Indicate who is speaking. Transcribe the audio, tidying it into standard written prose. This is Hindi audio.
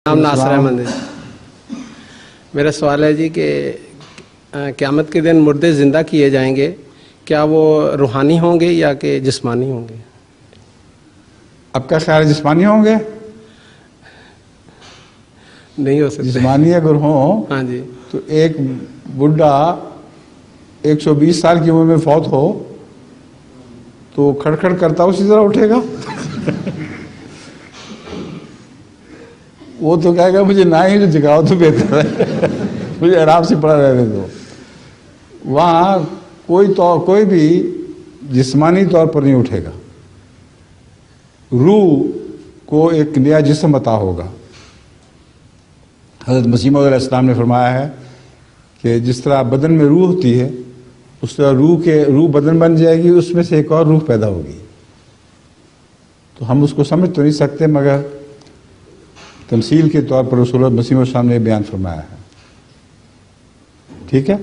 Speaker 1: नाम नासर अहमद है। मेरा सवाल है जी कि क़यामत के दिन मुर्दे ज़िंदा किए जाएंगे, क्या वो रूहानी होंगे या कि जिस्मानी होंगे?
Speaker 2: आपका ख्याल है जिस्मानी होंगे?
Speaker 1: नहीं हो सकते।
Speaker 2: जिस्मानी अगर हो
Speaker 1: हाँ जी।
Speaker 2: तो एक बुढ़ा 120 साल की उम्र में फौत हो तो खड़खड़ करता उसी तरह उठेगा। वो तो कहेगा मुझे ना ही जगाओ तो बेहतर है, मुझे आराम से पड़ा रहने दो। वहाँ कोई भी जिस्मानी तौर पर नहीं उठेगा, रूह को एक नया जिस्म अता होगा। हज़रत मसीह मौऊद अलैहिस्सलाम ने फरमाया है कि जिस तरह बदन में रूह होती है उस तरह रूह बदन बन जाएगी, उसमें से एक और रूह पैदा होगी। तो हम उसको समझ तो नहीं सकते, मगर तमसील के तौर पर रसूल मसीह मौऊद ने बयान फरमाया है। ठीक है।